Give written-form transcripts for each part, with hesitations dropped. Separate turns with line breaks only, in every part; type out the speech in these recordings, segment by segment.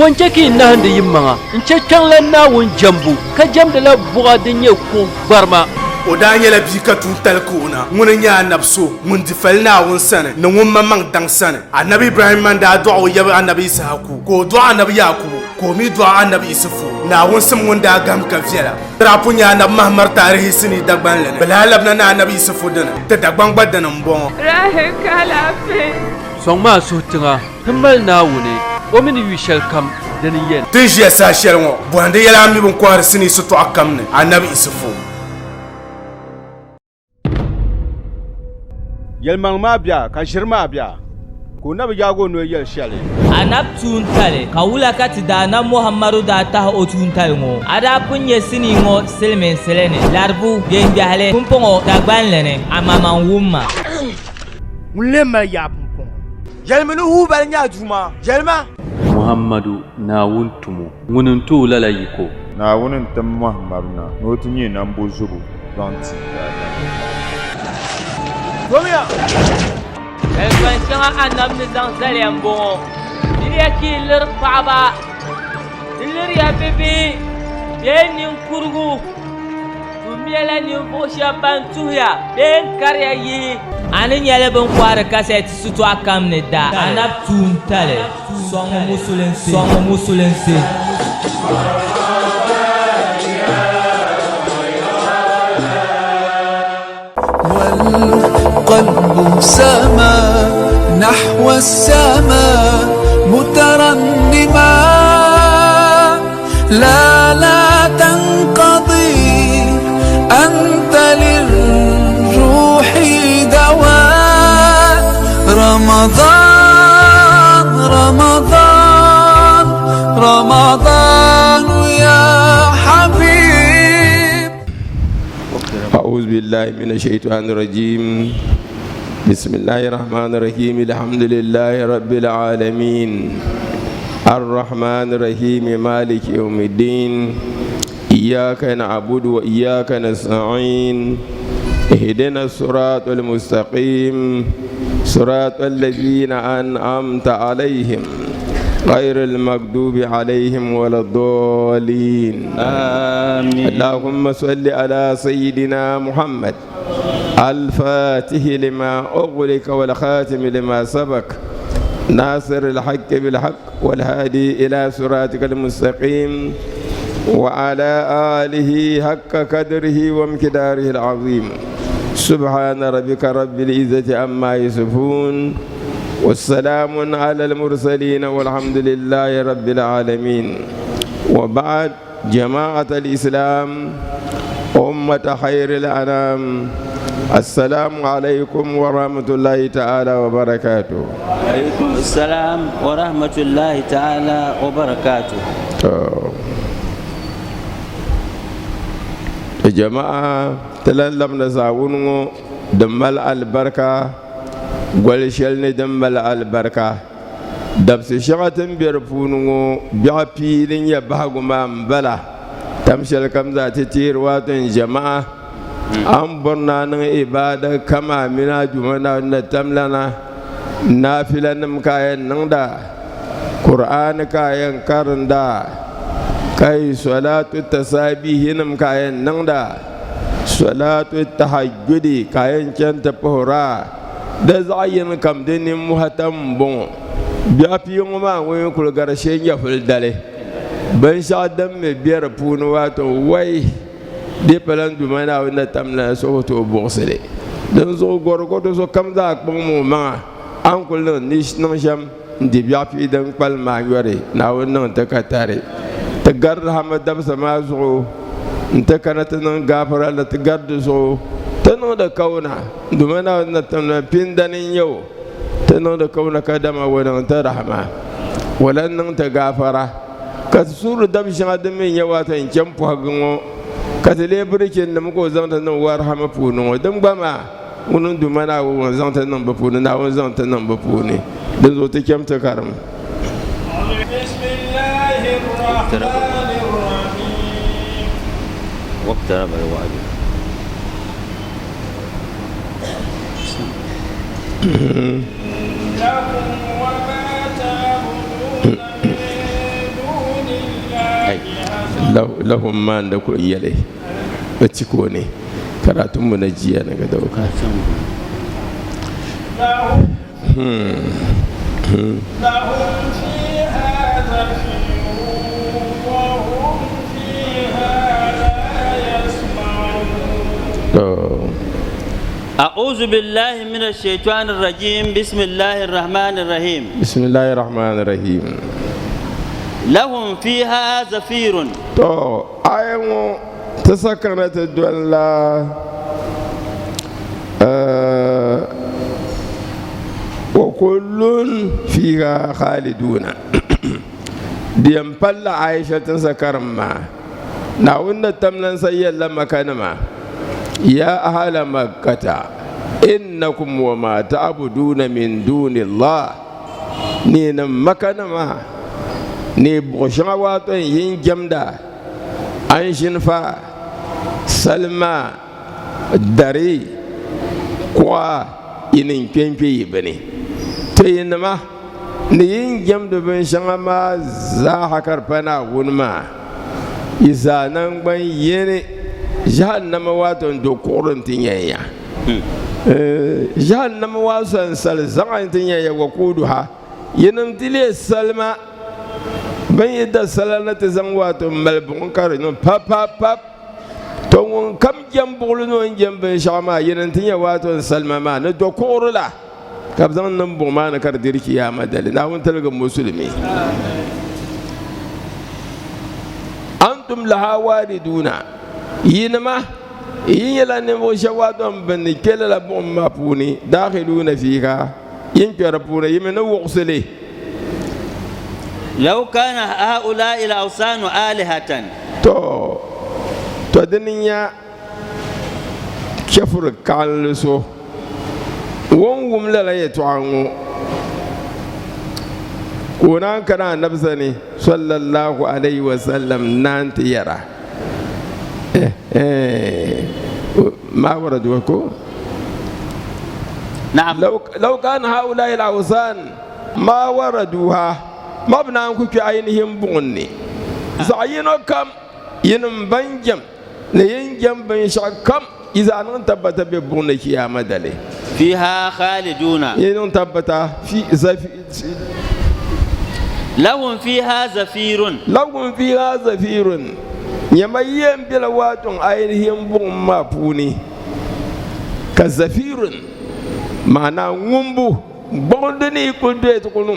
Foncheki nahande yimmanga nchekang la nawun jambu ka jamda la buga dinye ko barma
o da nyela bi ka tun tal kuna mun nya nabso mun difal na won sane no mun mamang dang sane annabi ibrahim man da du'a ya annabi isaku ko du'a annabi yakub ko mi du'a annabi isufu na won sam mun da gam ka fiela rapunya annabi mahmar tarihi sini dagban lene balalab na annabi isufu dana ta dagban badana mbon
rahe kala fe
songma sotinga himbal nawune o min wishal kam dani yen
tijia sa shelmo bwande yala mi bon kwar sini sutu akamne annabi isufu
yelmang ma bia ka shirma bia ko na bi jago no yel shale
anab tuntale kawula kati da na muhammadu da ta o tuntale ngo ada punye sini ngo selmen selene larbu den jahale kumpongo da gbanlene amama wumma
mulema ya pumpon yelmenu hu bal nya juma yelma
muhammadu nawuntumu ngunun tu lala yiko
na wunin tam muhammaduna no tinye nan bozubu danti
Romia
elwan shanga anam ni zang zaliam bongo diriya ki lir baba dilir ya bebe ben nin kurgu tumiela ni bosha bantu ya ben karya yi anin yale ben kwara kaset sutu akam ne da anab tuntale songo musulense
والقلب سما نحو السماء مترنما لا تنقضي أنت للروح دواء رمضان رمضان رمضان يا حبيب.
أعوذ بالله من الشيطان الرجيم. بسم الله الرحمن الرحيم. الحمد لله رب العالمين الرحمن الرحيم مالك يوم الدين إياك نعبد وإياك نستعين اهدنا الصراط المستقيم صراط الذين أنعمت عليهم غير المغضوب عليهم ولا الضالين آمين. اللهم صل على سيدنا محمد الفاتح لما أغلق والخاتم لما سبق ناصر الحق بالحق والهادي إلى صراطك المستقيم وعلى آله حق قدره ومقداره العظيم. سبحان ربك رب العزة عما يصفون والسلام على المرسلين والحمد لله رب العالمين. وبعد جماعة الإسلام أمة خير الأنام السلام عليكم ورحمة الله تعالى وبركاته.
عليكم السلام ورحمة الله تعالى وبركاته.
جماعة تلالم نزاونو دمال البركة gwalshel dambal albarka dabsi shagatin birfunu biya filin ya bagu ma bala tamshal kam za ta tir watan jama'a an burna nan ibada kama mina jumana na tamlana nafilan kayan nan da qur'an kayan karanda kai salatu tasabihin kayan nan da salatu tahajjudi kayan canta fahura da zayin kam dinin muhatam bon biya fi ma wani kulgar shen ya fuldale ban sha dan me biyar funu wato wai de palan du mana wanda tamla so to borsele dan zo gorgodo so kam za ko mu ma an kullun ni nan sham di biya fi dan pal ma yore na wannan ta katare ta gar hamad dab sama zo ta kanata nan gafara la ta gardu so tano da kauna dumana na tamna pindanin yau tano da kauna kadama wannan ta rahama walannan ta gafara ka suru dabshin adamin yawa ta in can fuhagun ka tele burkin da muko zanta nan war hama funo dan bama munun dumana wannan zanta nan ba funo na wannan zanta nan ba funo da zo ta kyamta karam
bismillahir rahmanir rahim
واقترب الوعد
لكم وما تعبدون من
lahum man da ku yale a ciko ne karatunmu na jiya na ga dauka
أعوذ بالله من الشيطان الرجيم بسم الله الرحمن الرحيم
بسم الله الرحمن الرحيم
لهم فيها زفير
تو أيمو تسكنت الدولة وكل فيها خالدون ديم بلا عائشة تسكر ما ناونا تمنن سيلا مكانما يا أهل مكة إنكم وما تعبدون من دون الله نين مكانما ni bukshanga wato yin jamda an shinfa salma dari kwa inin kempe yibani to yinma ni yin jamda bin shanga ma za hakar pana gunma isanan ban yene jahannama wato do koron tinyaya jahannama wato sal zan tinyaya wa kuduha yinam tile salma ban yadda salana ta zan wato malbun kare no pap to won kam jam bulu no jam ban shama yinan tinya wato salma ma na do korula kab zan nan bu ma na kar dirki ya madali na won talga musulmi antum laha wariduna yinma yin yala ne mo shawato ban kela la bu ma puni dakhiluna fiha yin kara puna yimena wuxsele
لو كان هؤلاء الأوثان آلهة
تو دنيا كفر كالسو وهم لا يتوانو كنا كنا نبزني صلى الله عليه وسلم نانت يرى ما وردوكو
نعم
لو كان هؤلاء الأوثان ما وردوها mabna ku ki ainihin bunni zayino kam yinum banjam ne yin jam ban shakam izanan tabbata be bunni kiyama dale
fiha khaliduna
yinum tabbata fi zafi
lahum fiha zafirun yamayyen bila watun ainihin bun mapuni ka zafirun ma'ana ngumbu bondani kulde to kunu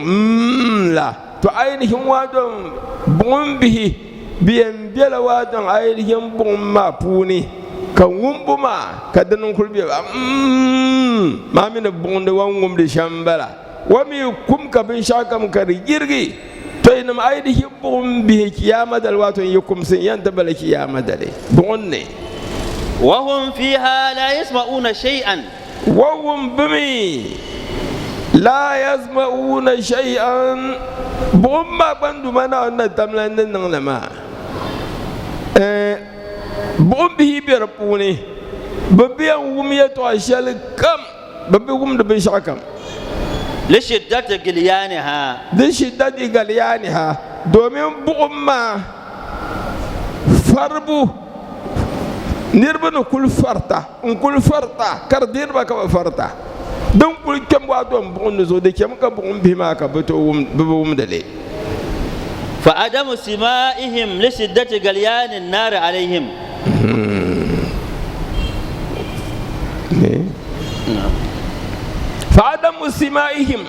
la to ainihin wadon bugun bihi biyan bela wadon ainihin bugun ma puni ka wumbu ma ka danin kulbi ma mina bugun da wan wumdi shambala wami kum ka bin shakam ka rigirgi to ina ma ainihin bugun bihi kiyama dal wato yukum sin yanta bala kiyama dale bugun ne wahum fiha la yasma'una shay'an
wahum bimi la yasma'una shay'an bomba bandu mana na tamlan nan lama bombi bi rapuni babiyan wumiya to ashal kam babi wum da bin shakam
li shiddati gilyaniha
domin bomma farbu nirbana kul farta kar dirba ka farta don kul kem wa don bon zo de kem ka bon bi ma ka beto wum dale
fa adamu simaihim li shiddati galyanin nar alaihim
fa adamu simaihim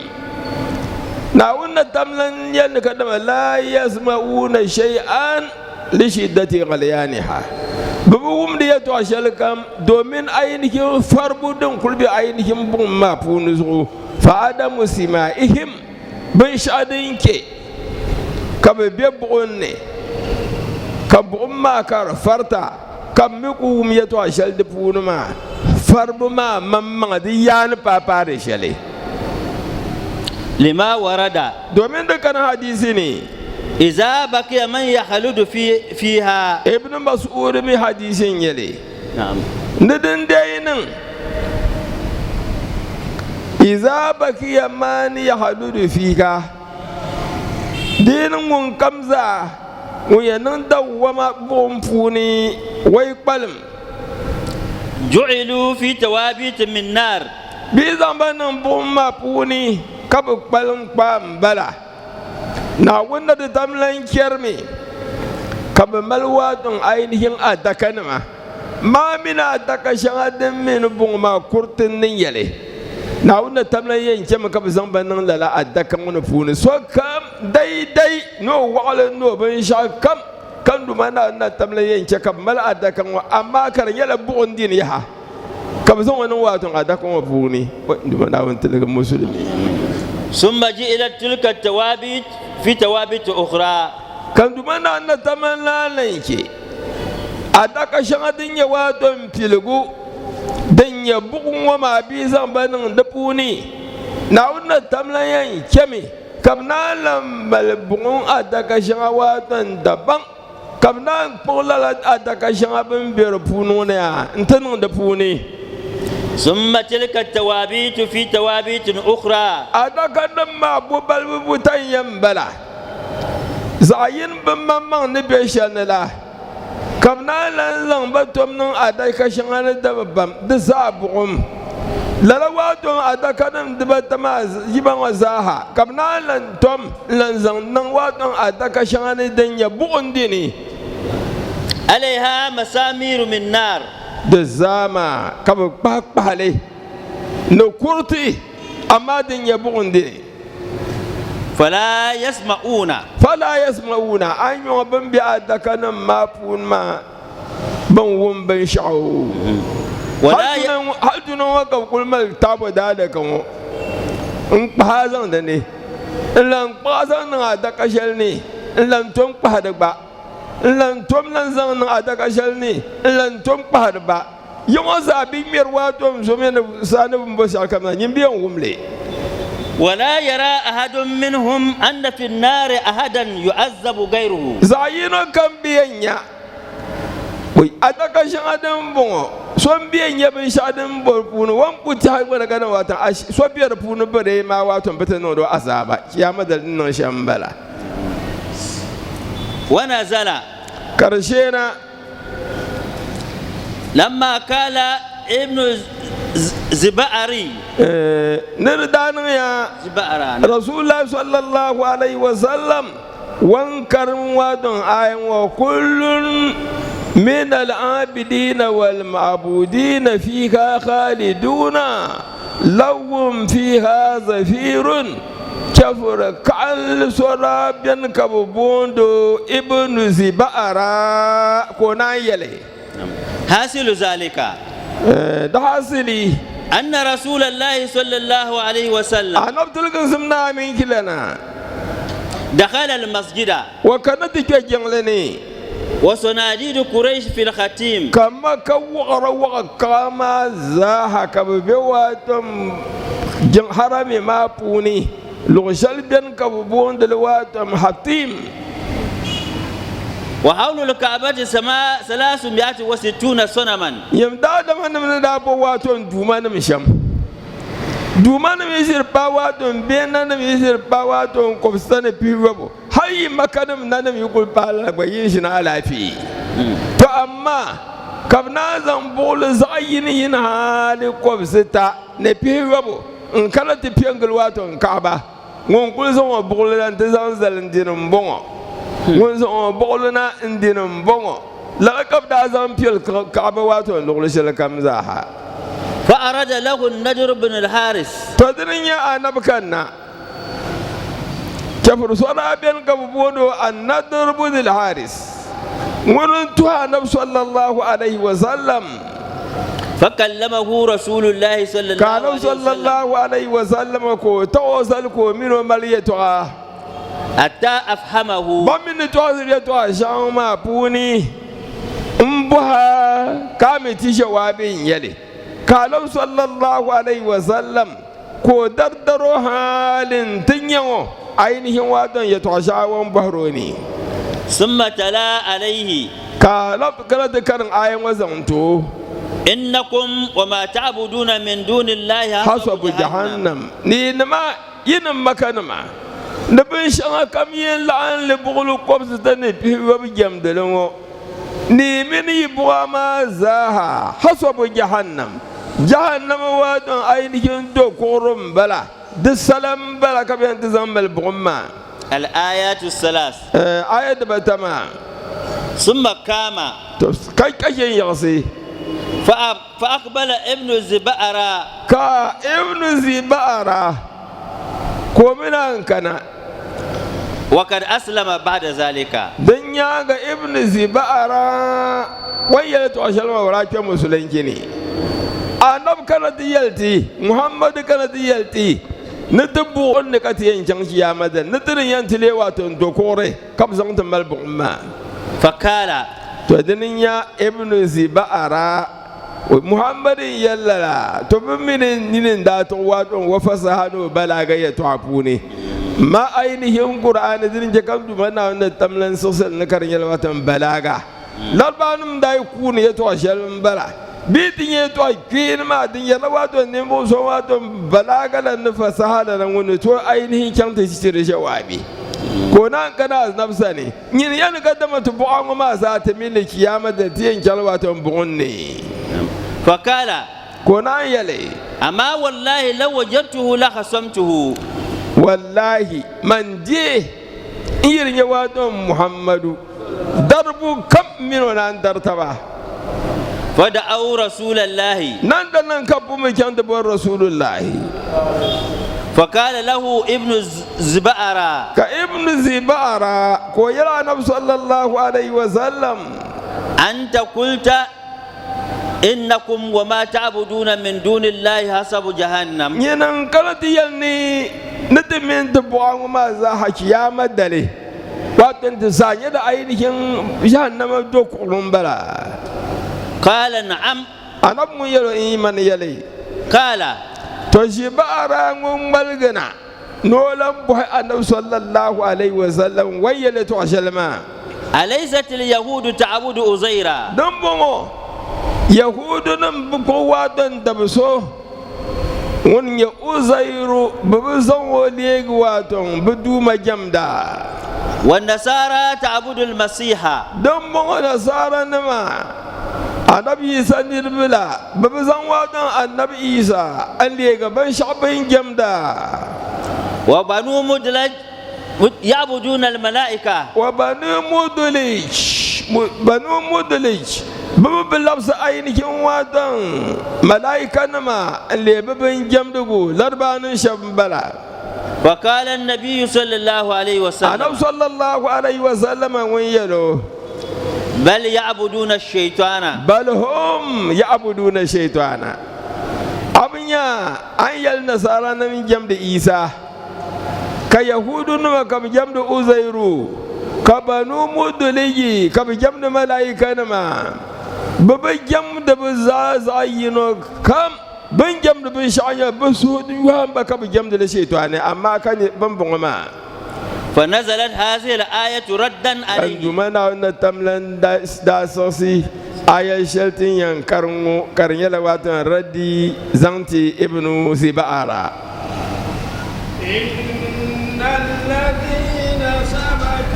na wunna tamlan yan ka da la yasmauna shay'an li shiddati galyaniha babu wum da ya to ashal kam domin ainihin farbu din kulbi ainihin bun ma funu zo fa adamu simaihim bin shadin ke ka be bun ne ka bun ma ka farta kam mi ku wum ya to ashal de funu ma farbu ma mamma di yan papa de shale
lima warada
domin da kana hadisi ne
إذا بقي من يخلد فيها
ابن مسعود من حديث يلي
نعم
ندن دينن إذا بقي من يخلد فيها دينن من كمزة
وينن دوما بومفوني ويقبلم
جعلوا في توابيت من نار
بيزامبان بوما بوني كبقبلم قام بلا ناونا دتملن كرمي كبملواتن أينهم أدكنما ما من أدك شهادة من بوما كرتن يلي ناونا تملن ينجم كبزامبان لا أدكمون بوني سو كم داي نو وعلى نو بنشا كم دومانا نتملن ينجم كبمل أدكم أما كان يلا بوندين يها كبزون واتن أدكم بوني دومانا ونتلك مسلمي
ثم جئلت تلك التوابيت في توابيت أخرى
كان دومانا نتمنى لينكي أدك شغدين يواتن بيلغو دنيا بوم وما بيزان بنن دبوني ناونا تملين كمي كمنا لم بلبون أدك شغواتن دبان كمنا بولا أدك شغبن بيربونونا انتنون دبوني
ثم تلك التوابيت في توابيت أخرى
أدك نما بوبل بوتان يمبلا زاين بممان نبيشان لا كمنا لنزن بتومن أدك شغان دبام دزابهم للواتون أدكنم دبتما يبان وزاها كمنا لنتوم لنزن نواتون أدك شغان الدنيا بونديني
عليها مسامير من نار
دزاما كم بحالي نكورتي أما الدنيا بونديني
فلا يسمعون
أن يوبن بأدكنم ما بون ما بنوم بنشعو
ولا
هل تنوى كل ما تابو دادكم انقهازن دني لن قازن أدك شلني لن توم بحدبا لن توم لنزن أدك شلني لن توم بحدبا يوم زابي ميرواتهم زمين سانب بشار كمان يبيون وملي
ولا يرى أحد منهم أن في النار أحدا يعذب غيره
زاينو كم بينيا وي أدك شادم بونو سوم بينيا بشادم بونو وام بوتي ولا كنا واتا سو بير بونو بري ما واتم بتنو دو أزابا يا مدل نو شامبلا
ونزل
كرشينا
لما قال ابن زبعري
نردان يا رسول الله صلى الله عليه وسلم وانكرم وادن آية وكل من العابدين والمعبودين فيها خالدون لهم فيها زفير كفر كال سراب ينكبوندو ابن زبعرا كونا يلي
حاصل ذلك
دحاسلي
أن رسول الله صلى الله عليه وسلم
أنا بتلقى زمنا من كلنا
دخل المسجد
وكانت تجنلني
وصناديد قريش في الختيم
كما كوغر وكما زاها كبواتم جن حرمي ما بوني لغشل بين كبون دلواتم حتيم
وحول الكعبة سماء 360 صنما
يمداد من دابو واتون دومان مشام دومان ميسير باواتون بيننا ميسير باواتون كوفستان بيربو هاي مكانم نانم يقول بالا بيشنا على في فأما كبنا زنبول زاين ينهالي كوفستا نبيربو ان كانت تبيانغل واتون كعبة ونقول زنو بولان تزانزل دينم بونغو ونزو بولنا اندينم بونغو لا كبدا زنبيل كعبة واتون لغلش كمزاها
فأراد له النجر بن الحارث
تدري أنا بكنا كفر صلاة بين كبودو النجر بن الحارث وننتهى النبي صلى الله عليه وسلم
فكلمه رسول الله صلى الله عليه وسلم
كان صلى الله عليه وسلم كو توصل كو منو مليتها
حتى أفهمه
بمن توصل يتوا شاما بوني مبها كامتي جوابين يلي قالوا صلى الله عليه وسلم كو دردرو حال تنيو عينه وادن يتعشاون بحروني
ثم تلا عليه
قالوا قالت كان آية وزنتو
إنكم وما تعبدون من دون الله
حسب جهنم نينما ينما كانما نبي شان كمين لعن لبغلو قبض تاني في وبجم دلونو نيمين يبغى ما زاها حسب جهنم جهنم وادن أين يندو كورم بلا دسلام بلا كبيان تزمل بغما
الآيات الثلاث
آية بتما
ثم قام
كي يغسي
فأقبل ابن الزبأرة
ابن الزبأرة كومنا كنا
وقد أسلم بعد ذلك
دنيا ابن الزبأرة ويلت عشان وراك مسلمين أنا كانت يلتي محمد كانت يلتي نتبو أنك تين شنش يا مدن نتري ينتلي واتن دكوري كم زنت ملبوما
فقال
تدنيا ابن زبأرة محمد يلا تبمن نين داتو واتن وفسهانو بلاغية تعبوني ما أينهم قرآن دين جكم دمنا أن تملن سوسل نكرن يلواتن بلاغا لالبانم دا يكون يتواشل بلا بيتين يتوى كين ما دين يلواتن نمو سواتن بلاغا لنفسها لنون تو أينهم كم تشتري جوابي كونان كنا نفسني نين ين قدمت بوعم ما ذات من القيامة تين جلواتن بغني
فقال
كونان يلي
أما والله لو وجدته لخصمته
والله من جه إيرني وادم محمد درب كم من أندرتبه
فدعوا رسول الله
نندن كبو من كان رسول الله
فقال له ابن زبأرة
كابن زبأرة كويلا نبي صلى الله عليه وسلم
أنت قلت إنكم وما تعبدون من دون الله حسب جهنم
ينكرت يلني ندمن تبوع ما زاحك يا مدلي واتن تسانيد أيديهم جهنم دوكم بلا
قال نعم
أنا ميلو إيمان يلي
قال
تجيب أرانهم بلغنا نولم بها النبي صلى الله عليه وسلم ويلي تعشلما
أليست اليهود تعبد أزيرا
دمبو يهود نمبقواتن تبسو ون يؤزير ببزن وليق واتن بدوم جمدا
والنصارى تعبد المسيح
دمبو نصارى نما النبي عيسى نربلا ببزن واتن النبي عيسى الليق بن شعبين جمدا
وبنو مدلج يعبدون الملائكة
بنو مدلج بلبس عينك واتن ملائكة نما اللي ببن جمدغو لربان شمبلا
وقال النبي صلى الله عليه وسلم
النبي صلى الله عليه وسلم ويلو
بل يعبدون الشيطان
بل هم يعبدون الشيطان أبنيا أن النصارى من جمد عيسى كيهود نما كم جمد أزيرو كبنو مدلجي كم جمد ملائكة نما ببجم دبزازاينو كم بنجم دبشايا بسود يوم بكم جم دلشيطان أما كان بمبغما
فنزلت هذه الآية ردا عليه
أنجمنا أن تملن داسوسي آية شلتين ينكرنو كرنيلا واتن ردي زانتي ابن زبأرة
إن الذين سبق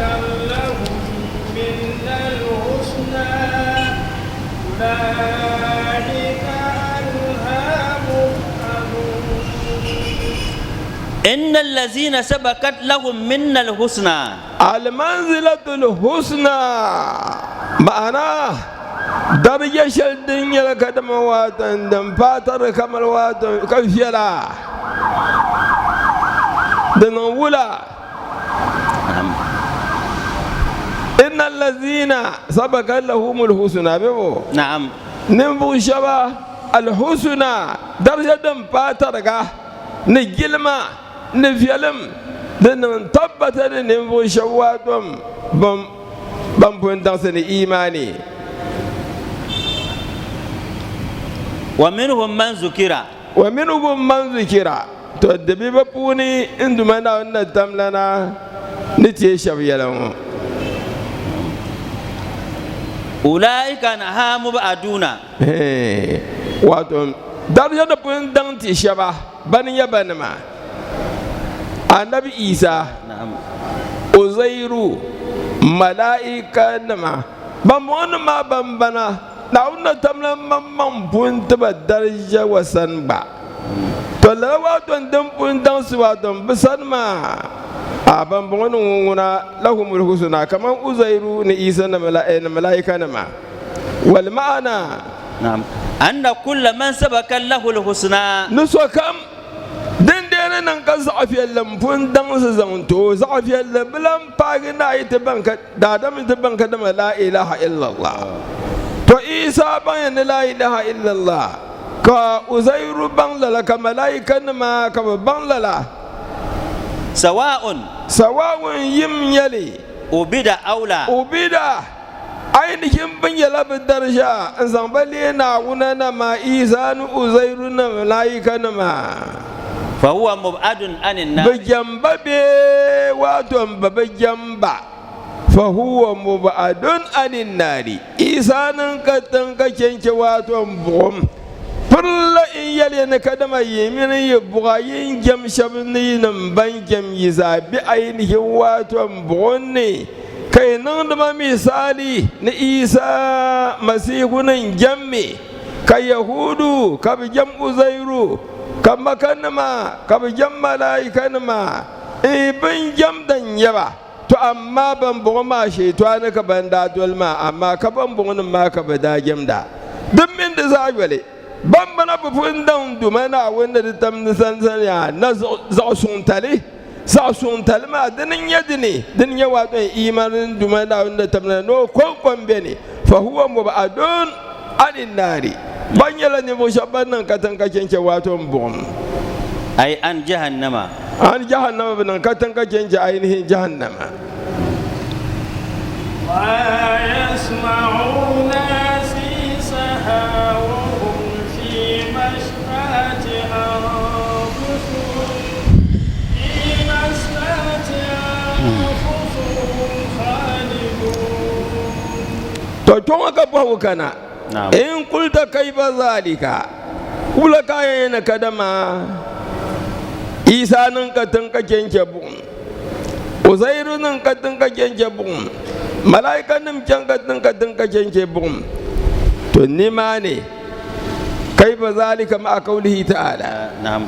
لهم من الحسنى أولئك عنها مبعدون
إن الذين سبقت لهم من الحسنى
المنزلة الحسنى معناه درجة الدنيا كدم واتن دم فاتر كمل واتن كفيلا دنولا إن الذين سبق لهم الحسنى بيبو
نعم
نبو شبا الحسنى درجة دم فاتر نجلما نفيلم دن تبت نبو شواتم بم بندسن إيماني
ومنهم من ذكر
ومنهم من ذكر تدبي بپوني اندما نا تملنا نتي شبيلهم
أولئك عنها مبعدون
واتم درجة بندن تشبه بني بنما annabi isa uzairu malaika nama bamon ma bambana na unna tamla mamman punta ba darja wasan ba to lawa don dan pun dan suwa don bisan ma a bambon nguna lahumul husna kaman uzairu ni isa na malaika nama wal ma'ana
na'am anna kullu man sabaka lahul husna
nuso kam dendene nan ka zafiyar lamfun dan su zanto zafiyar labilan fagi na yi ta banka da adamin ta banka da la ilaha illallah to isa ban yana la ilaha illallah ka uzairu ban lala ka malaikan ma ka ban lala sawa'un yim yali
ubida aula
ubida ainihin bin yala bin darsha an zambali na wuna na ma isa nu uzairu na malaikan ma
فهو مبعد عن النار
بجنب واتم بجنب فهو مبعد عن النار إنسان كتن كشنش واتم بوم فرلا إن يلي نكدم يمين يبغاين جم شبني نبان جم يزابي أين واتم بوني كي نندم مثالي نإيسا مسيحنا جمي كيهودو كبجم أزيرو kama kanama kaba jam malaika nama ibin jam dan yaba to amma ban bugo ma shaytana ka banda dolma amma ka ban bugo ma ka bada jamda duk min da zagwale ban bana bufun dan dumana wanda da tamni sansanya na za sun tali ma dinin yadini din yawa don imanin dumana wanda tamna no kon bene fa huwa mubadun anin nari banyala ne mo shaban nan katan kaken ke wato bom
ay an jahannama
nan katan kaken ke ainihin jahannama
wa yasma'una sisaha wa hum fi mashfati anfusuhum fi mashfati anfusuhum khalidun
to ton aka bawo kana in kulta kaifa zalika kula kayan kadama isa nan katan kaken ke bum uzairu nan katan kaken ke bum malaika nan can katan kaken ke bum to nima ne kaifa zalika ma qawlihi ta'ala
na'am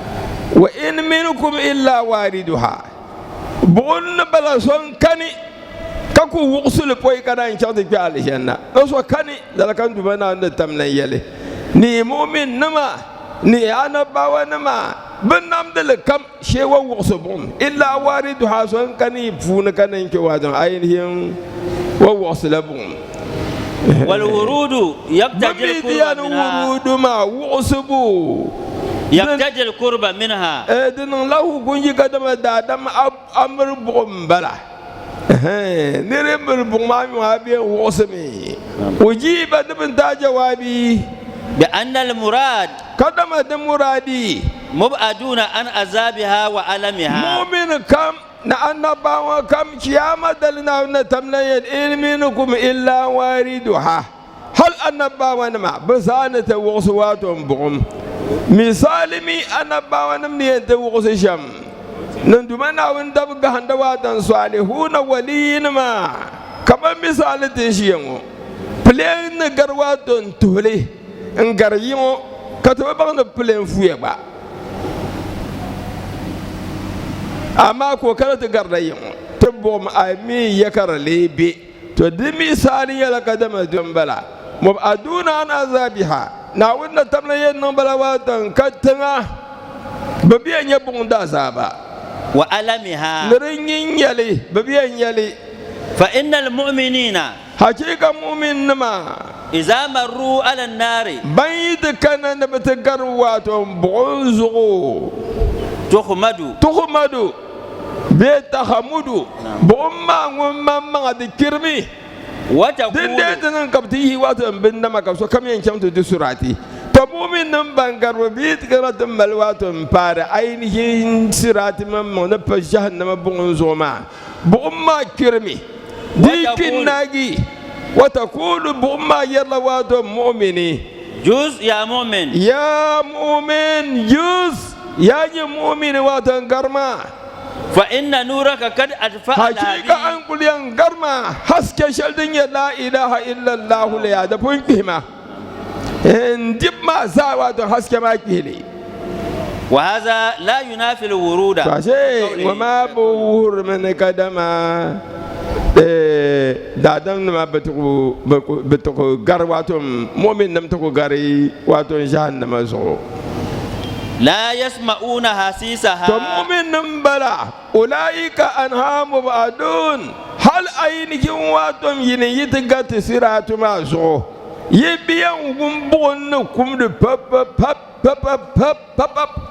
wa in minkum illa wariduha bun bala son kani kaku wuxul poy kana in chawde fi aljanna do so kani dala kan dubana da tamlan yele ni mu'min nama ni anabawa nama bin nam da kam shewa wuxu bum illa waridu hasan kani funa kana in ke wadan ainihin wa wuxul bum
wal wurudu yabtajil qurba minha
wurudu ma wuxubu
yabtajil qurba minha
din lahu gunji kadama da dam amr bum bala nire buma mi wabi wasmi ujiba dibin ta jawabi
bi anna al murad
kadama da muradi
mubaduna an azabiha wa alamiha
mu'min kam na annabawa kam kiyama dalna na tamnayan ilminukum illa wariduha hal annabawa ma basana ta waswatun bum misalimi annabawa ne ta wassham nan dumana wani dabu ga handawa dan salihuna waliyin ma kamar misali tin shi yango plen na garwa don tole in garyimo ka to ba na plen fuye ba amma ko kala ta garda yango to bom ami ya karalebe to di misali ya la kadama don bala mubaduna an azabiha na wannan tamna yen nan bala wa dan katanga babiyan ya bunda zaba
wa alamiha
nirin yale babiyan yale
fa innal mu'minina
hakika mu'min ma
idza marru ala an-nari
bayit kana da batagar wato bonzo tuhmadu be tahamudu bomma ngumma da kirmi
wata
dinde nan kabtihi wato bin da maka so kam yankin to surati to mu'min nan bangar bi tikaratin malwatun fara ainihin sirati mamma na fa jahannama bonzo ma bomma kirmi dikin nagi wata kulu bomma yalla wato mu'mini
juz ya mu'min
juz ya ji mu'mini wato garma
فإن نورك قد أدفع
hakika an kuliyan garma haske shaldin ya la ilaha illallah la ya da pun kima dib ma za wato haske ma kile
وهذا لا ينافي الورود
fashe wa ma buhur min kadama da dan ma batuku gar wato mu'min nam tuku gari wato jahannama zo
لا يسمعون حسيسها
to mu'min nam bala ulaika anha mubadun hal ainihin wato yini yitiga tisiratu ma zo yibiyan gumbun kum de pap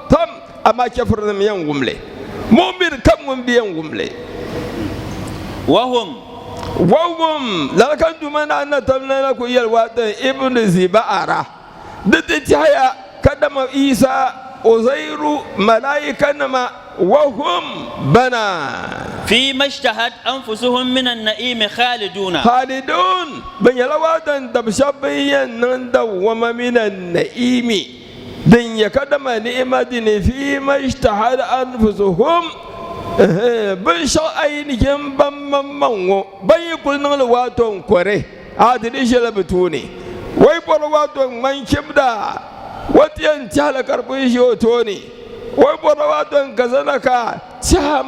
tam amma kafir nam yan gumle mu'min kam gumbiyan gumle وهم لا كنت من أن تمنى لكم يلوات ابن زبارة دتتهيا كدم عيسى وزير ملائكة نما وهم بنا
فيما اشتهت أنفسهم من النعيم خالدون
بن يلوات تبشبيا نند وما من النعيم دن يكدم نعمة فيما اشتهت أنفسهم bin sha ainihin ban mamman ban yi kulnan waton kware a tidi shi labitu ne wai kwar waton man kibda wata yan cala karfin shi hoto ne wai kwar waton ka zanaka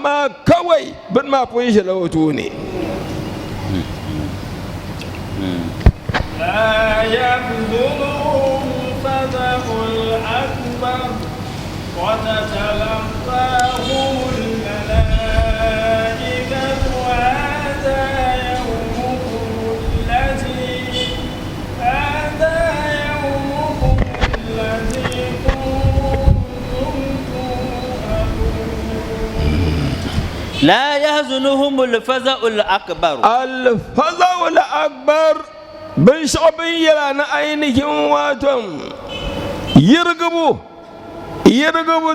ma kawai bin mafin shi lahoto ne
لا يبذلهم فذق الأكبر وتتلقاهم الملائكة هذا يومكم الذي كنتم توعدون
لا يحزنهم الفزع الأكبر
bin sha'abiyya na ainihin watan yirgubu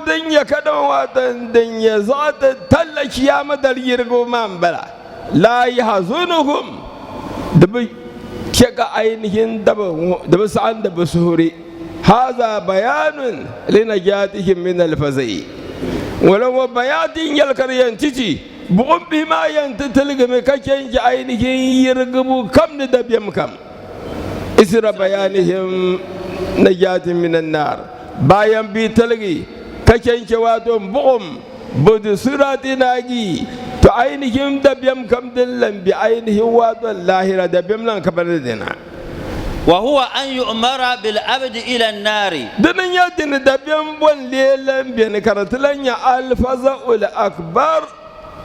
don ya kada watan don ya zata tallaki ya madar yirgubu man bala la yi hazunuhum da bi kega ainihin da bi sa'an da bi suhuri haza bayanun lina jatihim min alfazai walawa bayatin yalkar yantici bugun bi ma yanta talgame kaken ji ainihin yirgubu kam da biyam kam isra bayanihim najatin minan nar bayan bi talgi kaken ke wato bu'um budu surati nagi to ainihin da biyam kam dillan bi ainihin wato lahira da biyam lan kabar dina
wa huwa an yu'mara bil abdi ila an-nar
dinan ya din da biyam bon lelan bi ne karatulan ya al-fazaul akbar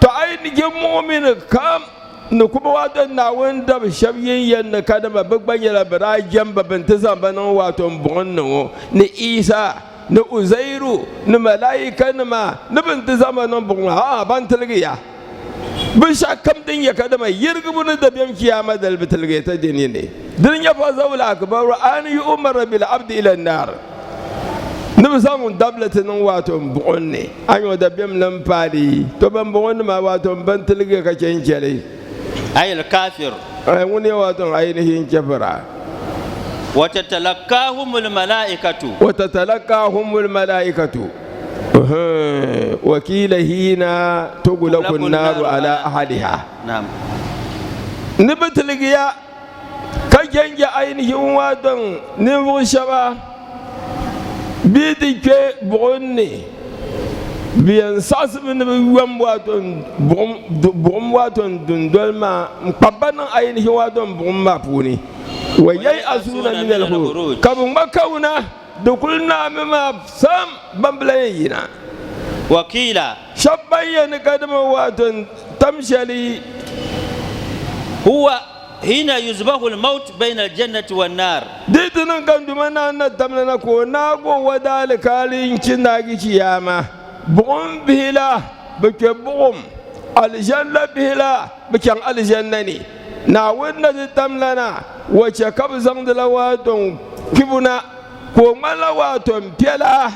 to ainihin mu'min kam na kuma wato na wanda shabyin yan kada ba babban yara bara jamba ban ta zambanin wato bonno na Isa na Uzairu na malaika na ban ta zamanin bonno ha ban talgiya bin shakam din ya kada mai yirgubu da biyan kiyama da albitalge ta dini ne din ya fa zawla akbar an yi umar bil abd ila nar na samun dablatin wato bonne an yi da biyan nan fadi to ban bonno ma wato ban talge kake kele
أي الكافر
وني واتن عينه كفرا
وتتلقاهم الملائكة
وكيل هنا تغلق النار على أحدها
نعم
نبتلقيا كجنج عينه واتن نبو شبا بيدك بغني biyan sas min wam waton bum waton dundol ma pabanan ainihin waton bum ma puni wayai asuna min al-khuruj kabun makauna dukulna mima sam bamblayina
wakila
shabbayan kadama waton tamshali
huwa hina yuzbahu al-maut bayna al-jannati wan-nar
didinan kan dumana na tamna ko nago wadal kalin kinagi kiyama بقوم بهلا بكبقوم الجنة بهلا بكان الجنة ناودنا تتملنا وشكب زند لواتهم كبنا كوما لواتهم بيلا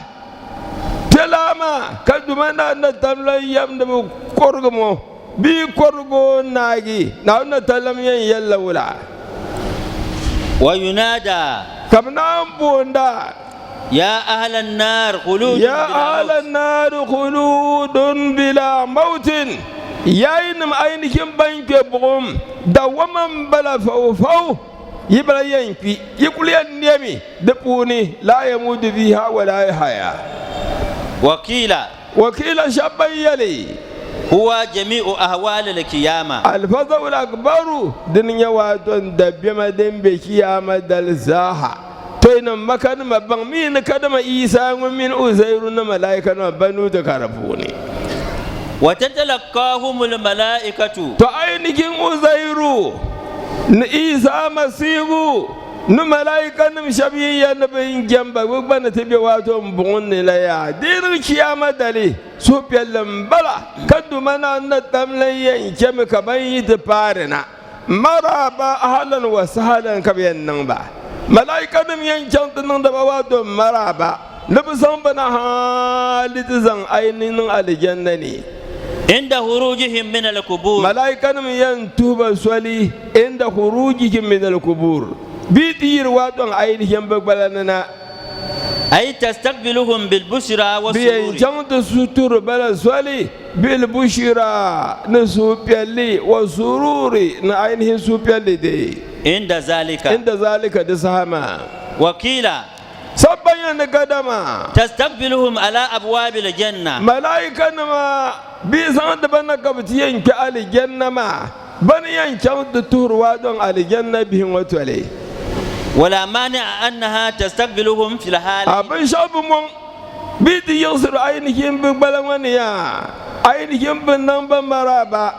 ما كدمنا نتملا يمدب كورغمو بي كورغو ناجي ناودنا تلم يلا ولا
وينادى
كمنا بوندا
يا أهل النار خلود
يا
بلا
أهل
موت.
النار خلود بلا موت ياينم أينكم بينك بغم دوما بلا فوفو يبلا ينكي يقول ينمي دبوني لا يموت فيها ولا يحيا. وكيل شبيلي
هو جميع أهوال القيامة.
الفضل الأكبر دنيا واتون دبيما دم بكيامة دلزاها توينا مكان ما بمين كدما إيسا ومن أزيرنا ملائكة بنو تكارفوني
وتتلقاهم الملائكة.
تأينكين أزيرو إيسا مسيبو نملائكة نمشبيه نبين جنبا وبنا تبي واتهم بغني ليا دين القيامة دلي سوبي اللمبلا كدو منا نتملي كم كبيت بارنا مرابا أهلا وسهلا كبين نمبا ملائكة نمين جنت نمبا واتهم مرابا نبسم بنا حالتزن أينين على جنني
عند خروجهم من القبور.
ملائكة نمين توبا سولي عند خروجهم من القبور بيدير واتون أيديهم بقبلنا
أي تستقبلهم بالبشرى والسرور.
بين جنت ستور بلا سولي بالبشرى نسوبيالي والسرور نعينهم سوبيالي دي
عند ذلك دسهما. وكيلا
سبعين قدما
تستقبلهم على أبواب الجنة.
ملائكة ما بيسان دبنا كبتين كالي الجنة ما بنيان جنت تور واتون على الجنة بهم وتولي
ولا مانع أنها تستقبلهم في الحال.
أبن شاب من بيدي يصير عينهم بقبلانيا عينهم بنام مرابا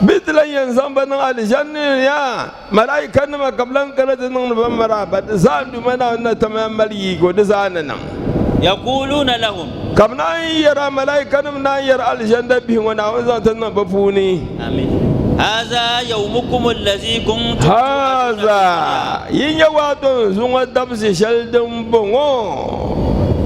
بيدلا ينزم بنا على الجنة يا ملائكة ما قبلان كانت نم مرابا زان دمنا أن تمام مليك ودزاننا
يقولون لهم
كمنا يرى ملائكة منا يرى الجنة بهم ونعوذ تنا بفوني. آمين.
هذا يومكم الذي كنتم
هذا ينواتون زوما دبس شلدم بونو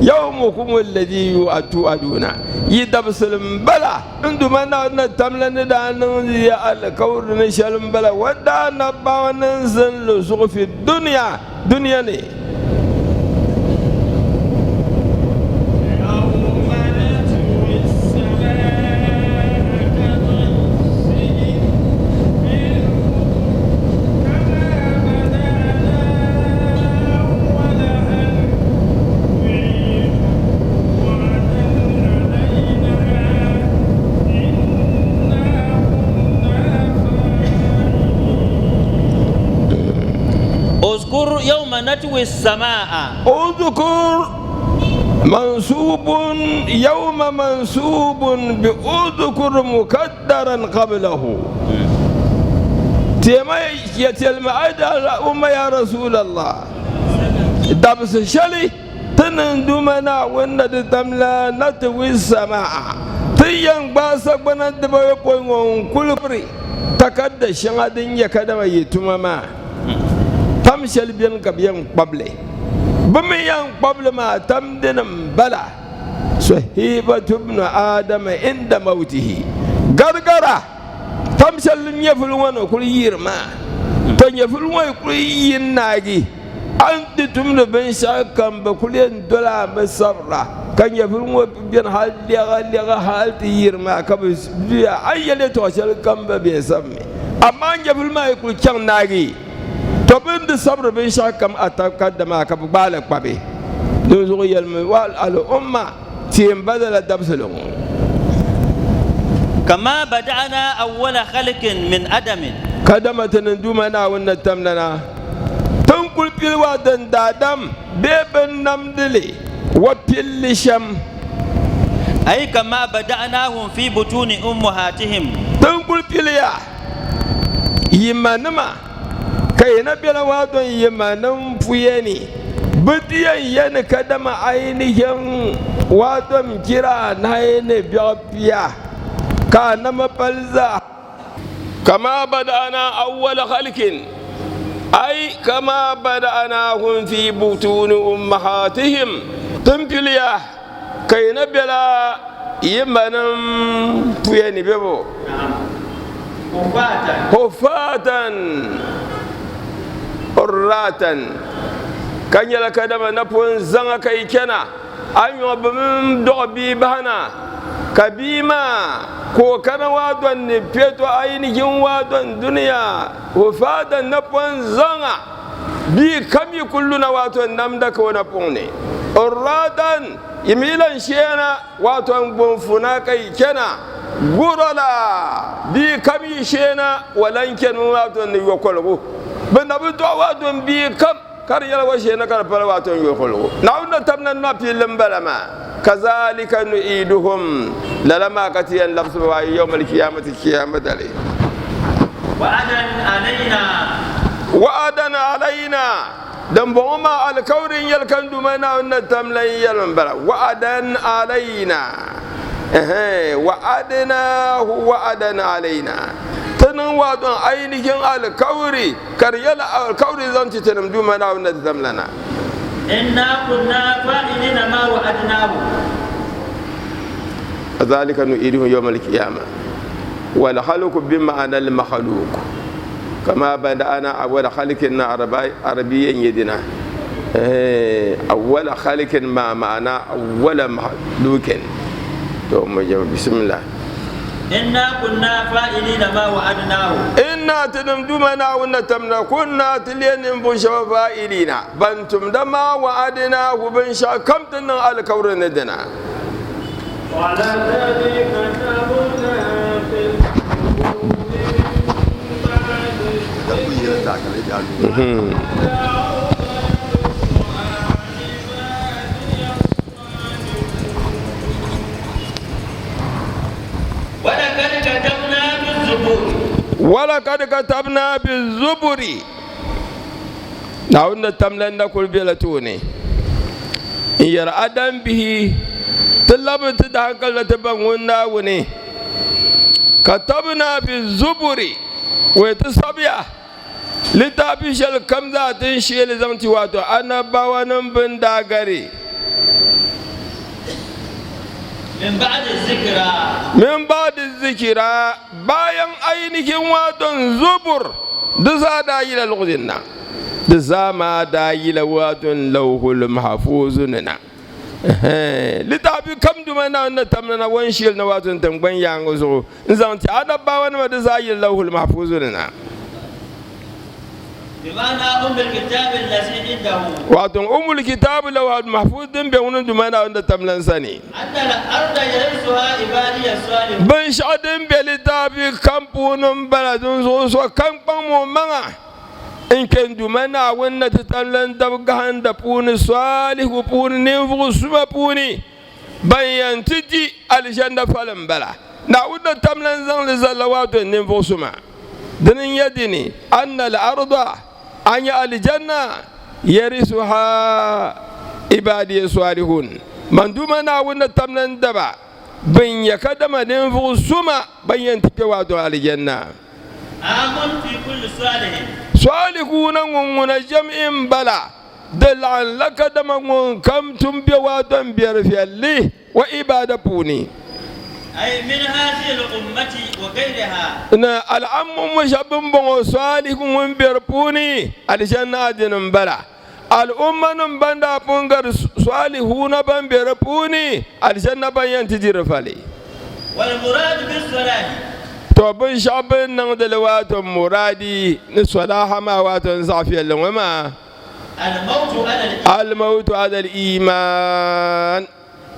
يومكم الذي يؤتون يدبس المبلا عندما نتملن دان يا الكور نشلم بلا ودانا بانزل سوق في الدنيا دنيا ني
اذكر يوم نتوي السماء.
اذكر منصوب يوم منصوب بأذكر مكدرا قبله تيما يتلم عدا يا رسول الله دبس شلي تنندمنا وند تملا نتوي السماء تيان باسك بنت بيقون كل بري تكد شنادين يكدما يتمما تمشل بين كبيان قبله بميان قبل ما تمدن بلا صهيبة ابن آدم عند موته غرغرة تمشل يفلون كل يرما تنيفلون كل يناغي أنت تمن بين شاكم بكلين دولا بسرة كان يفلون بين حال حال يرما كبس أي اللي توصل كم بيسمي أما يفلون ما يقول كم ناغي تبين الصبر بين شاكم أتقدم كبالك بابي نزوج الموال على الأمة تيم بدل الدبسلون
كما بدأنا أول خلق من أدم
كدمة ندومنا ونتمنا تنقل بالوادن دادم بيبن نمدلي وبيل شم
أي كما بدأناهم في بطون أمهاتهم
تنقل بليا يمانما كي نبينا وادن يمانم فيني بديا ين كدم عينهم وادم كرا ناين بيا كان ما بلزا كما بدأنا أول خلق أي كما بدأناهم في بطون أمهاتهم تنبليا كي نبيلا يمانم فيني بيبو حفاة عراة kan yala kadama na pon zanga kai kena an yo bum do bi bana kabima ko kana wadon ne peto ainihin wadon duniya wafadan na pon zanga bi kami kulluna wato namda ko na ponne uradan imilan shena wato bonfuna kai kena gurala bi kami shena walanken wato ne yokolgo banda bu to wato bi kam kar yala wa shena kar pala wato yokolgo nawna tamna na pilim balama kazalika nu'iduhum lalama katiyan labsu wa yawmal qiyamati qiyamatali wa'adan alaina dan boma alkaurin yalkan dumana wannan tamlan yalman bala wa'adan alaina wa'adan alaina tanan wadon ainihin alkauri karyala alkauri zan ci tanam dumana wannan tamlana inna kunna fa'ilina ma wa'adnahu ذلك نؤيده يوم القيامة والخلق بمعنى المخلوق كما بدأنا أول خلق عربيا يدنا أول خلق ما معنى أول مخلوق بسم الله إنا كنا فاعلين ما وعدناه إنا تنمدمنا ونتمنا كنا تلين بنشا فاعلين بنتم دما وعدناه بنشا كم تنا الكور ندنا
وعلى ذلك كتبنا في
ولقد كتبنا بالزبر نعود تملنا كل بلتوني يرى أدم به تلاب تدهكل تبغونا وني كتبنا بالزبر ويتصبيا لتابيش الكمزة تنشي لزمتي واتو أنا باوانم بنداغري من بعد الذكرى باين أينكم واتن زبر دزا دايل الغزنا دزا ما دايل واتن لوه المحفوظنا لتابي كم دمنا نتمنى وانشيل نواتن تنبين يانغزو نزانتي أنا باوانم دزا يل لوه المحفوظنا بمعنى أم الكتاب الذي عنده واتن أم الكتاب لو المحفوظ دم بيونن دمنا عند تملن سني أن الأرض يرثها عبادي الصالحون بن شادم بلتابي كمبونم بلدون سو كمبون مانا إن كان دمنا وإن تتملن دبغان دبون صالح وبون نفو سما بوني بيان تجي الجنة فلم بلا نعود تملن زن لزلوات نفو سما دنين يدني أن الأرض أن الجنة يرثها عبادي الصالحون من دمنا وإن تملن دبا بين يكدم نفو سما بين تكواتو الجنة آمن في كل صالح صالحون من جمع بلا دل لك دم كم تنبيواتن بيرفي الله وإبادة بوني أي من هذه الأمة وغيرها إن الأم مشابه بمو صالح من بيربوني الجنة دين بلا الأمة نبندا بونغر صالحون بن بيربوني الجنة بين تجير فلي والمراد بالصلاة توبن شابن نغدلوات مرادي نصلاح ما واتن صافي اللوما الموت على الإيمان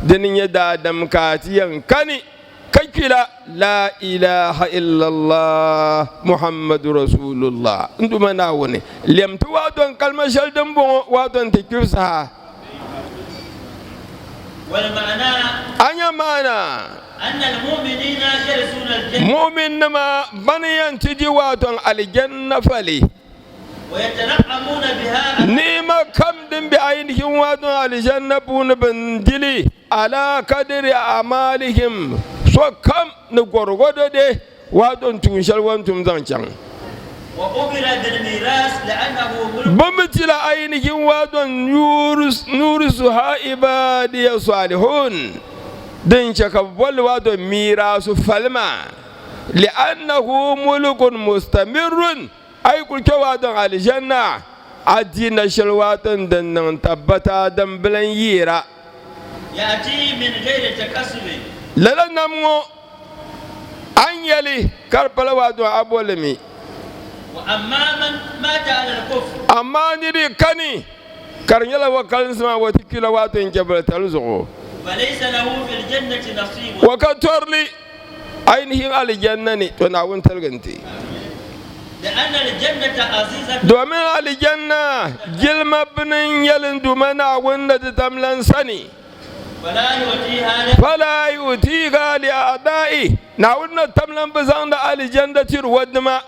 دنيا دادم كاتيا كني كيكلا لا إله إلا الله محمد رسول الله انتم ناوني لم تواتن كلمة شلدم واتن تكيفسها والمعنى أني معنى أن المؤمنين يرثون الجنة مؤمن ما بنيان تجي واتن الجنة فلي ويتنعمون بها نيما كم دم بعينهم واتن الجنة بون بندلي على قدر أعمالهم سو كم نقرغد ده واتن تنشل وانتم زنشان وقبل بالميراث لأنه بمثل عينهم واتن يورثها عبادي الصالحون دين شكبول وادو ميراث فلما لأنه ملك مستمر أي كل كوادو على الجنة adina shalwatan dan nan tabbata dan bilan yira
يأتي من غير تكسب
lala namgo an yali karpala wato abolemi
وأما من مات على الكفر
amma ni di kani karnyala wakalin sama wata kila wato in jabal talzugo
فليس له في الجنة نصيب
wakatorli ainihin aljanna ne to na wun talganti
لأن الجنة عزيزة
domin aljanna gilma binin yalin dumana wanda ta tamlan sani
فلا يؤتيها
fala yuti gali adai na wannan tamlan bizan da aljanna tir wadma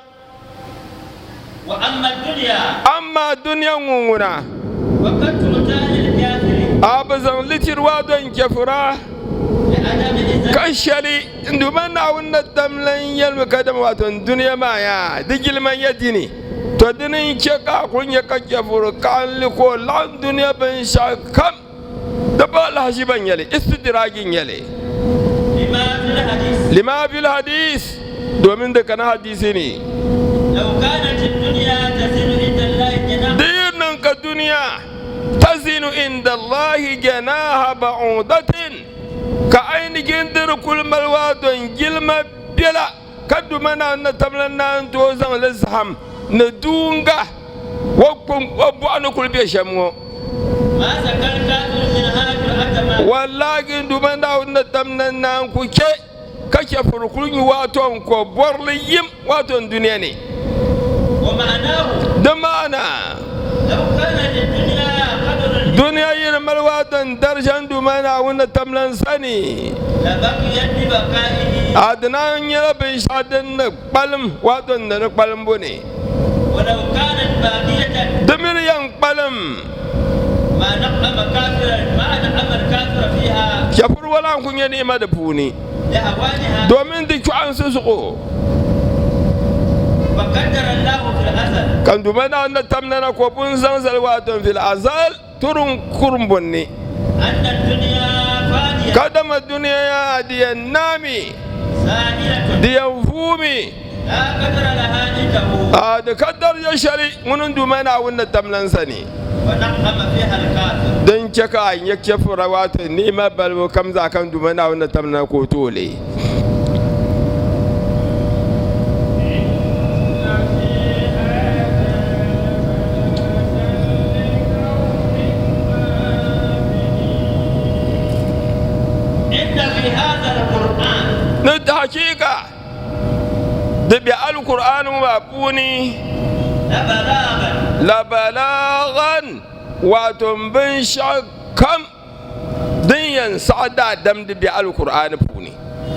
وأما الدنيا
amma duniyan ngunguna
وقد تؤتى للكافر
abazan litir wadon kafura
لعدم إذن
kashali dumana wannan tamlan yalma kadam wato duniya ma ya digilman yadini to dinin ke ka kunya ka kafur kan liko lan duniya ban shakam da ba lahashi ban yale istidragin yale
لما في الحديث
lima fil hadis domin da kana hadisi ne
لو كانت الدنيا تزن عند الله جناح
dinin ka duniya tazinu inda Allah janaha ba'udatin ka ainihin dirkul malwa don gilma bila kaddu mana na tamlan nan to zan lazham na dunga wakun wabu an kulbe shamwo
ما سكر كافر منها جرأة
wallahi dumana na tamlan nan ku ke kake furkulun waton ko borliyim waton duniya ne
ومعناه
da ma'ana
لو كانت الدنيا قدر
duniya yin malwatan darshan dumana wanda tamlan sani
لبقيت ببقائه
adnan ya bin shadin na palm waton da na palm bune
ولو كانت باقية
damir yan palm
ما نقم كافرا ما نقم الكافر فيها
shafur wala kun ya nema da funi
لهوانها
domin da ku an su suko
وقدر الله في الأزل
kan dumana wanda tamna na ko bun zanzal waton fil azal turun kurbunni
أن الدنيا فانية
kadama duniya ya diyan nami
سائلة
diyan fumi
لا قدر لها عنده
a da kaddar ya shari munun dumana wanda tamlan sani
ونقم فيها الكافر
don caka an yake fura wato nima balbo kam za kan dumana wanda tamna ko tole
إن في هذا القرآن
na da hakika da bi alquran wa buni
لبلاغا
la balagan wato bin shakam din yan sa'ada dam da bi alquran buni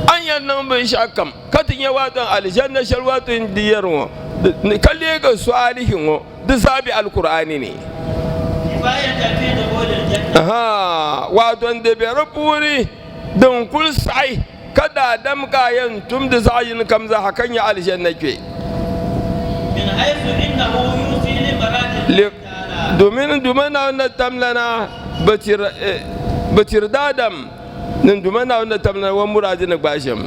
an yan nan bin shakam katin ya wato aljanna shal wato diyarwo kalle ga salihin wo da sabi alqurani ne
كفاية في دخول الجنة
aha wato da bi rubuni don kul sai kada dam kayan tum da zayin kam za hakan ya aljanna ke
من حيث إنه يوصي لمراد الله تعالى
domin na tamlana batir dadam nan dumana na tamlana wa muradin basham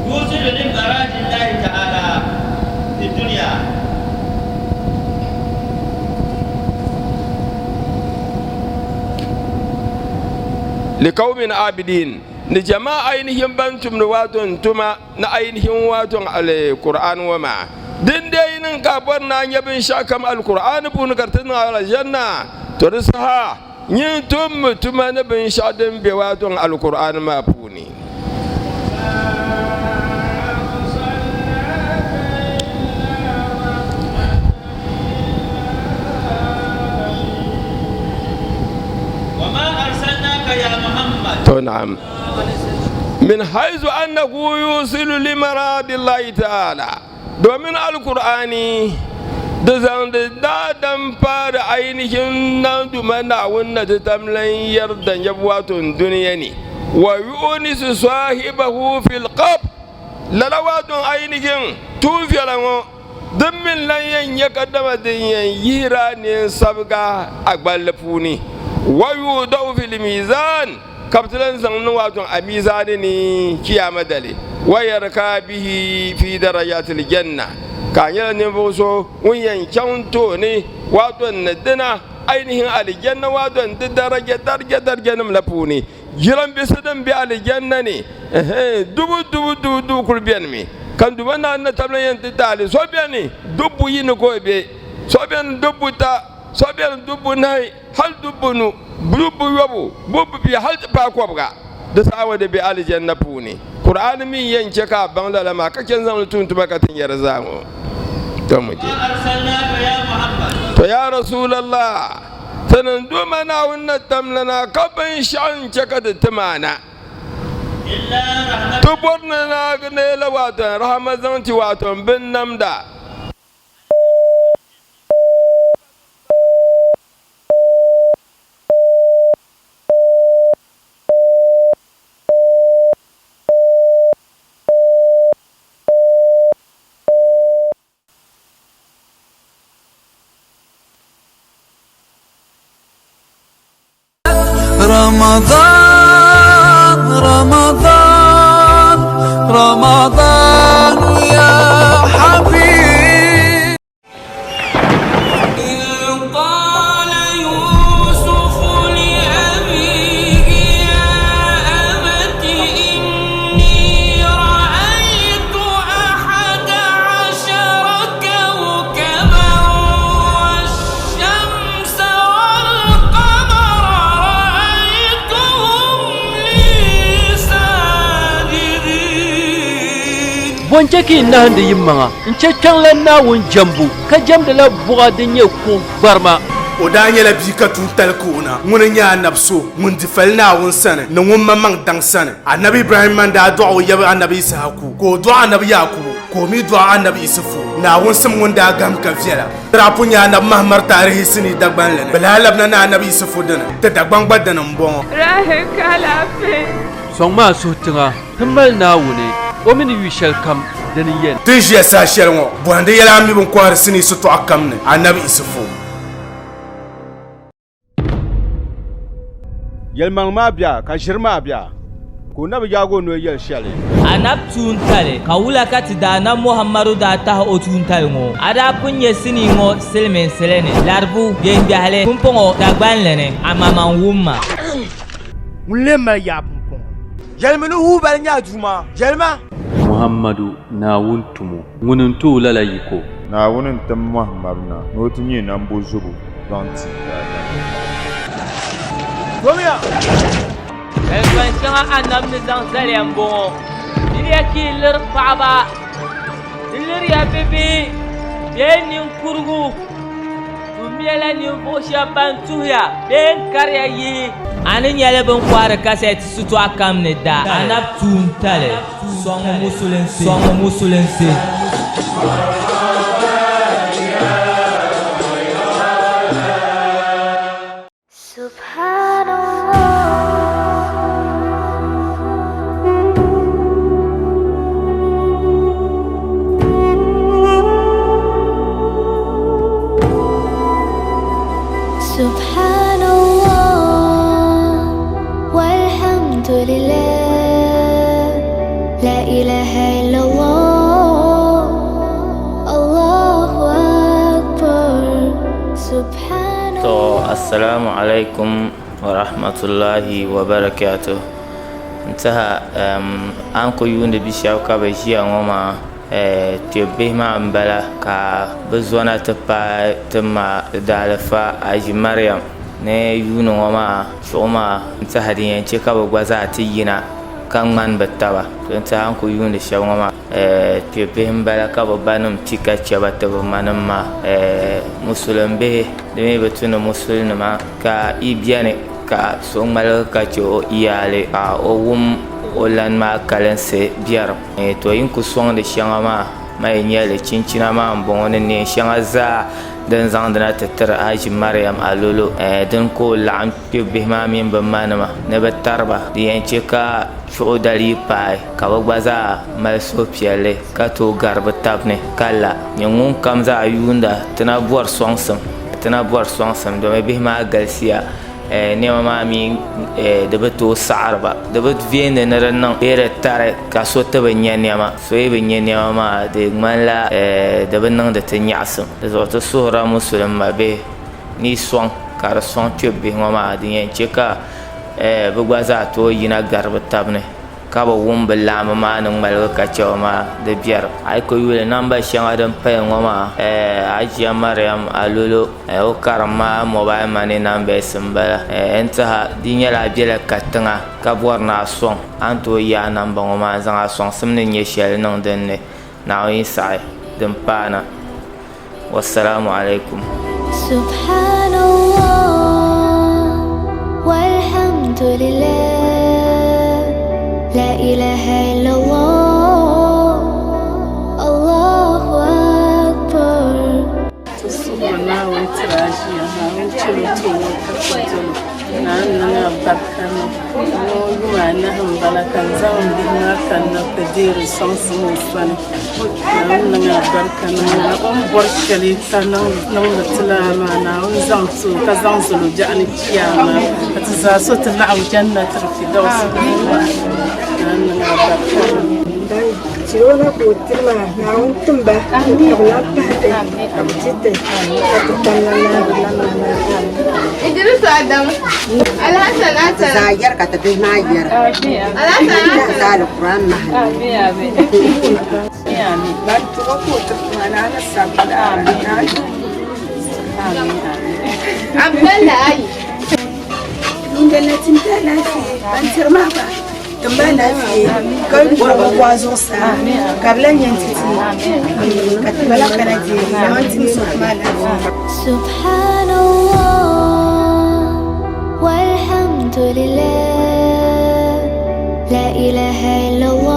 يوصل لمراد الله تعالى في الدنيا
likaumin abidin ni jama'a ainihin bantum da waton tuma na ainihin waton alquran wa ma din dai nin kabar na yabin shakam alquran bun gartin aljanna to risaha yin tum tuma na bin shadin be waton alquran ma puni
وما أرسلناك يا محمد
to na'am min haizu annahu yusilu limaradillahi ta'ala domin alkur'ani da zan da dadan fara ainihin nan dumana wanda ta tamlan yardan yabwatun duniya ne wa yunisu sahibahu fil qab lalawatun ainihin tufiyalango duk min lanyan ya kaddama dinyan yira ne sabga a gballafuni wa yudau fil mizan kabtilan zannin waton a mizani ne kiyama dale wayar ka bihi fi darajatil janna ka nyɛla ninvuɣu so ŋun yɛn chɛŋ tooni waato ni dina ainihin alijanna waato n di daraja nim la puuni jiranbiisi din bɛ alijanna ni dubu kuli biɛni mi kan duba naan na tabla yɛn ti taali so biɛni dubbu yini ko bɛ so biɛni dubbu ta so biɛni dubbu nahi hali dubbu nu dubbu yobu bubbu biya hali ti paai kɔbiga di saawa di bɛ alijanna puuni qur'ani min yɛn chɛ ka a baŋ la maa ka chɛn zaŋli tuntuma ka tin yɛri zaa ŋɔ to mu je to ya rasulallah sanin duma na wannan tamlana ka ban sha'an chɛ ka di ti maana to borna na ga ne la wato rahama zaŋ ti wato bin namda
رمضان رمضان رمضان يا حبيب إذ قال يوسف لأبيه يا أبت إني رأيت 11 كوكبا والشمس
Bonceki na hande yimmanga nchekkan la nawun jambu ka jamda la buga dinye ko barma
o daa nyɛla bia ka tun tali koona ŋuni nyɛ anabi so ŋun di fali naawuni sani ni ŋun maŋ daŋ sani anabi ibrahim man daa dɔɣi o yabi anabi isahaku ka o dɔɣi anabi yakubu ka o mi dɔɣi anabi isufu naawuni sim ŋun daa gam ka viɛla tirapu nyɛ anabi mahamar taarihi sini dagbanli ni bi laa labina ni anabi isufu dini ti dagban gba dini n bɔŋɔ
sɔŋ maa suhu tiŋa ti mali naawuni o mini yu shɛli kam dini yɛn
ti ʒiya saa shɛli ŋɔ bɔhindi yɛla mi bin kɔhiri sini sitɔɣu kam ni anabi isufu
yɛlimaŋ maa bia ka ʒiri maa bia ka o na bi yaagi o noli yɛli shɛli
anab tuuntali ka wula ka ti daana muhammadu daa tahi o tuuntali ŋɔ a daa pun nyɛ sinii ŋɔ silimiinsili ni laribu yɛngbɛhili pumpɔŋɔ dagbanli ni a maman wumma
ŋun leen mali yaa pumpɔŋɔ yɛlimi ni huu bali nyaa duuma yɛlima
muhammadu naawun tumu ŋuni tu lala yiko
naawuni n tim muhammadu na ni o ti nyɛ nambo zubu zaŋ ti
Domiya
ɛlgban shɛŋa annabi ni zaŋ zaliya n bɔŋɔ diliya ki liri paɣaba di liriya bibihi bee ninkurigu du mɛla ninvuɣu shɛba ban tuhuya bee n kariya yihi ani nyɛla bin kɔhiri kasɛti sitɔɣu kam ni da annabi tuuntali sɔŋ musulinsi
سبحان الله والحمد لله لا إله إلا الله الله أكبر سبحان الله
السلام عليكم ورحمة الله وبركاته انتهى أنكو يوند بشاوكا بجيا وما تيوبيه ما أمبلا ka bɛ zɔna ti paai ti ma daalifa aji mariam ni yuuni ŋɔ maa chuɣu maa n tihi din yɛn chɛ ka bɛ gba zaa ti yina ka ŋmani bɛ taba n tihi an ku yuuni shɛba ŋɔ maa kpe bihi n bala ka bɛ ba nim ti ka chɛba ti bɛ ma nim maa musulin bihi di mi bi tu ni musul nima ka i biɛni ka so ŋmaligi ka chɛ o iyaali ka o wum o lan maa kalinsi biɛrim to yin ku sɔŋdi shɛŋa maa ma yi nyɛli chinchina maa n bɔŋɔ ni neen shɛŋa zaa din zaŋdina ti tiri haji mariam alolo din ko laɣam kpe bihi maa mini bɛ ma nima ni bɛ tariba di yɛn chɛ ka chuɣu dali paai ka bɛ gba zaa mali suhupiɛlli ka tooi gari bɛ tabi ni ka la nyɛ ŋun kam zaa yuunda ti na bɔri sɔŋsim domi bihi maa galisiya nema maa mi di bi tooi saɣariba di bi veendi ni di niŋ beeri tari ka so ti bi nyɛ niɛma so yi bi nyɛ niɛma maa di ŋmanila di bi niŋdi ti nyaɣasim di zuɣu ti suhura musulima bihi ni sɔŋ ka di sɔŋ kpɛbi bihi ŋɔ maa di yɛn chɛ ka bi gba zaa tooi yina gari bi tabi ni ka bi wum bi laɣimi maa ni ŋmaligi ka chɛba maa di biɛri a yi ku yuli namba shɛŋa din paya ŋɔ maa Hajiya Mariam Alolo o karim maa mobile money numbers n bala n tiha di nyɛla a biɛla katiŋa ka bɔri ni a sɔŋ a ni tooi yaai namba ŋɔ maa zaŋ a sɔŋsim ni nyɛ shɛli niŋ dinni naawuni saɣi din paana wassalamu alaikum.
Subhanallah walhamdulillah la ilaha illallah Allahu akbar.
Subhanallah wa ta'ala na chuto na na bakana no na hambala kan zam dinga kan na pedir samsu fan na na bakana na on borshali kana na tilama na on zam su ka zam su jani kiyama atza so tana jannat firdaus na na bakana
Sirona putima na untumba kabla pahte abjite katamana
Idris Adam Alhasan Hasan
Zayer kata teh Nayer
Alhasan
Hasan Quran mah
يعني بعد توقف أنا سبب
عبد الله أي
من جنة تلا في بنتر ما با تمنا في كل قرب وازوسا قبل أن ينتهي كتب لك نجي نوانتي
سبحان الله والحمد لله لا إله إلا الله